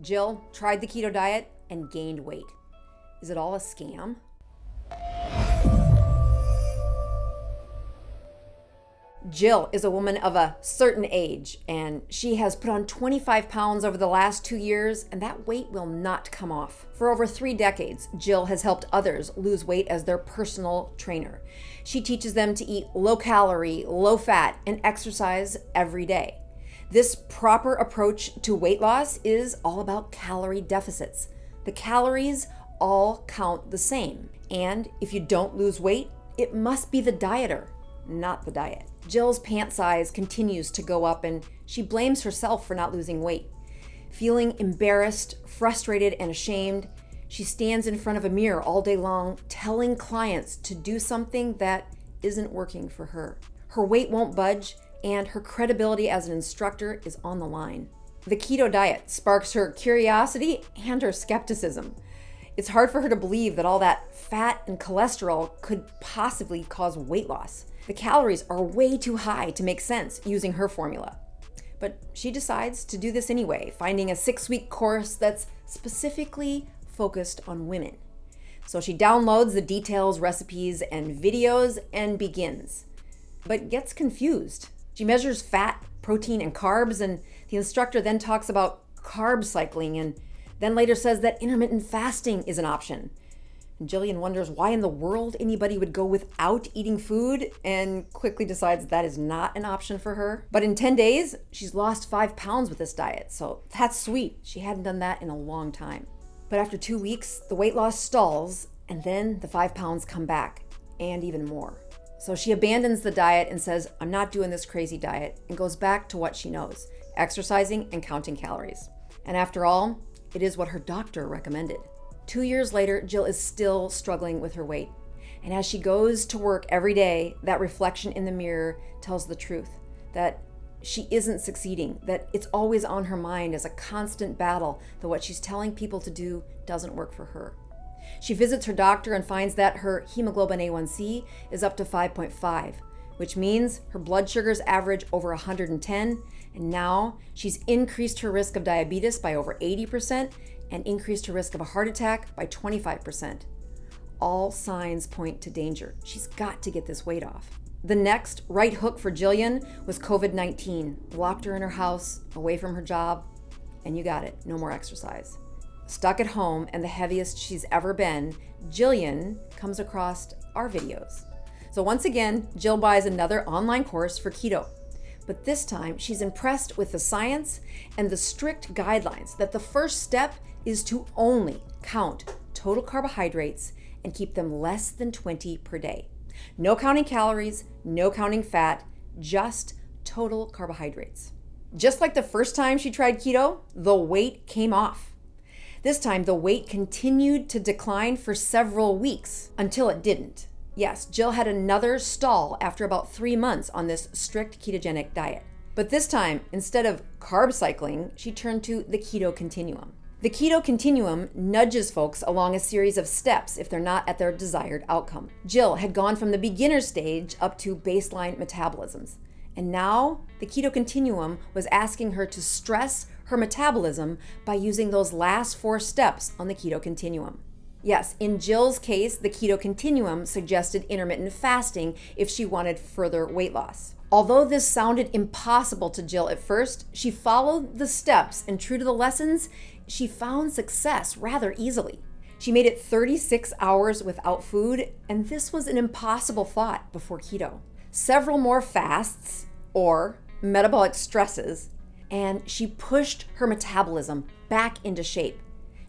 Jill tried the keto diet and gained weight. Is it all a scam? Jill is a woman of a certain age, and she has put on 25 pounds over the last 2 years, and that weight will not come off. For over 3 decades, Jill has helped others lose weight as their personal trainer. She teaches them to eat low calorie, low fat, and exercise every day. This proper approach to weight loss is all about calorie deficits. The calories all count the same, and if you don't lose weight, it must be the dieter, not the diet. Jill's pant size continues to go up, and she blames herself for not losing weight. Feeling embarrassed, frustrated, and ashamed, she stands in front of a mirror all day long, telling clients to do something that isn't working for her. Her weight won't budge, and her credibility as an instructor is on the line. The keto diet sparks her curiosity and her skepticism. It's hard for her to believe that all that fat and cholesterol could possibly cause weight loss. The calories are way too high to make sense using her formula. But she decides to do this anyway, finding a 6-week course that's specifically focused on women. So she downloads the details, recipes, and videos and begins, but gets confused. She measures fat, protein, and carbs, and the instructor then talks about carb cycling and then later says that intermittent fasting is an option. Jillian wonders why in the world anybody would go without eating food and quickly decides that is not an option for her. But in 10 days, she's lost 5 pounds with this diet, so that's sweet. She hadn't done that in a long time. But after 2 weeks, the weight loss stalls, and then the 5 pounds come back, and even more. So she abandons the diet and says, I'm not doing this crazy diet, and goes back to what she knows, exercising and counting calories. And after all, it is what her doctor recommended. 2 years later, Jill is still struggling with her weight. And as she goes to work every day, that reflection in the mirror tells the truth, that she isn't succeeding, that it's always on her mind as a constant battle, that what she's telling people to do doesn't work for her. She visits her doctor and finds that her hemoglobin A1C is up to 5.5, which means her blood sugars average over 110, and now she's increased her risk of diabetes by over 80% and increased her risk of a heart attack by 25%. All signs point to danger. She's got to get this weight off. The next right hook for Jillian was COVID-19. Locked her in her house, away from her job, and you got it, no more exercise. Stuck at home and the heaviest she's ever been, Jillian comes across our videos. So once again, Jill buys another online course for keto. But this time, she's impressed with the science and the strict guidelines that the first step is to only count total carbohydrates and keep them less than 20 per day. No counting calories, no counting fat, just total carbohydrates. Just like the first time she tried keto, the weight came off. This time, the weight continued to decline for several weeks until it didn't. Yes, Jill had another stall after about 3 months on this strict ketogenic diet. But this time, instead of carb cycling, she turned to the keto continuum. The keto continuum nudges folks along a series of steps if they're not at their desired outcome. Jill had gone from the beginner stage up to baseline metabolisms. And now the keto continuum was asking her to stress her metabolism by using those last 4 steps on the keto continuum. Yes, in Jill's case, the keto continuum suggested intermittent fasting if she wanted further weight loss. Although this sounded impossible to Jill at first, she followed the steps, and true to the lessons, she found success rather easily. She made it 36 hours without food, and this was an impossible thought before keto. Several more fasts, or metabolic stresses, and she pushed her metabolism back into shape.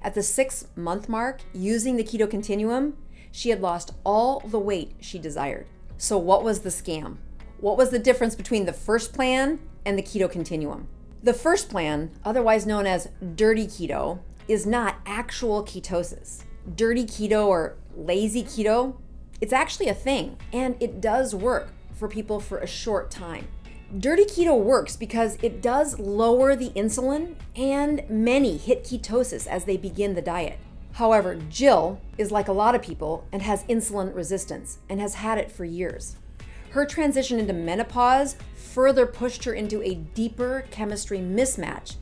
At the 6-month mark, using the keto continuum, she had lost all the weight she desired. So what was the scam? What was the difference between the first plan and the keto continuum? The first plan, otherwise known as Dirty Keto, is not actual ketosis. Dirty Keto or lazy keto, it's actually a thing, and it does work for people for a short time. Dirty Keto works because it does lower the insulin, and many hit ketosis as they begin the diet. However, Jill is like a lot of people and has insulin resistance and has had it for years. Her transition into menopause further pushed her into a deeper chemistry mismatch,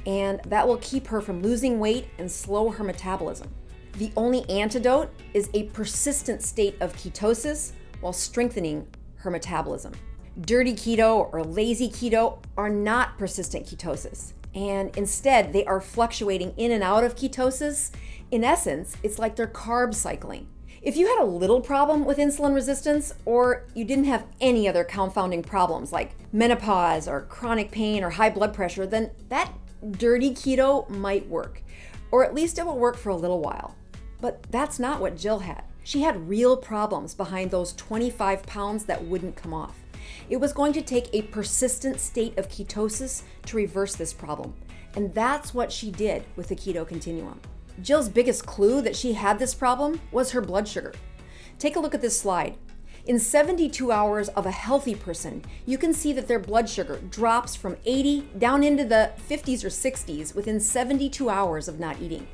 and that will keep her from losing weight and slow her metabolism. The only antidote is a persistent state of ketosis while strengthening her metabolism. Dirty keto or lazy keto are not persistent ketosis, and instead they are fluctuating in and out of ketosis. In essence, it's like they're carb cycling. If you had a little problem with insulin resistance, or you didn't have any other confounding problems like menopause or chronic pain or high blood pressure, then that dirty keto might work, or at least it will work for a little while. But that's not what Jill had. She had real problems behind those 25 pounds that wouldn't come off. It was going to take a persistent state of ketosis to reverse this problem, and that's what she did with the keto continuum. Jill's biggest clue that she had this problem was her blood sugar. Take a look at this slide. In 72 hours of a healthy person, you can see that their blood sugar drops from 80 down into the 50s or 60s within 72 hours of not eating.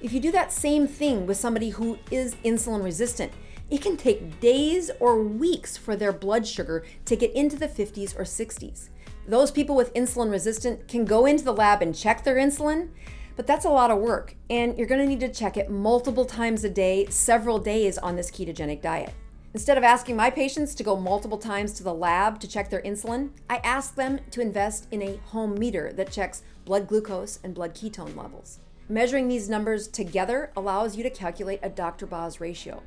If you do that same thing with somebody who is insulin resistant, it can take days or weeks for their blood sugar to get into the 50s or 60s. Those people with insulin resistant can go into the lab and check their insulin, but that's a lot of work, and you're gonna need to check it multiple times a day, several days on this ketogenic diet. Instead of asking my patients to go multiple times to the lab to check their insulin, I ask them to invest in a home meter that checks blood glucose and blood ketone levels. Measuring these numbers together allows you to calculate a Dr. Boz ratio.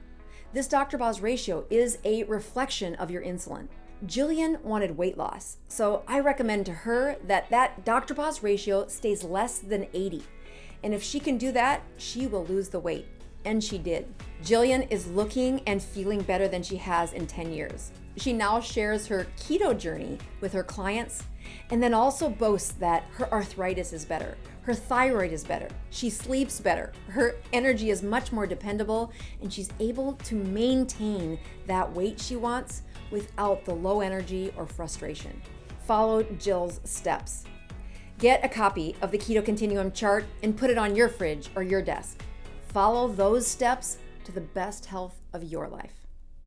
This Dr. Boz ratio is a reflection of your insulin. Jillian wanted weight loss, so I recommend to her that Dr. Boz ratio stays less than 80. And if she can do that, she will lose the weight. And she did. Jillian is looking and feeling better than she has in 10 years. She now shares her keto journey with her clients, and then also boasts that her arthritis is better, her thyroid is better, she sleeps better, her energy is much more dependable, and she's able to maintain that weight she wants without the low energy or frustration. Follow Jill's steps. Get a copy of the Keto Continuum chart and put it on your fridge or your desk. Follow those steps to the best health of your life.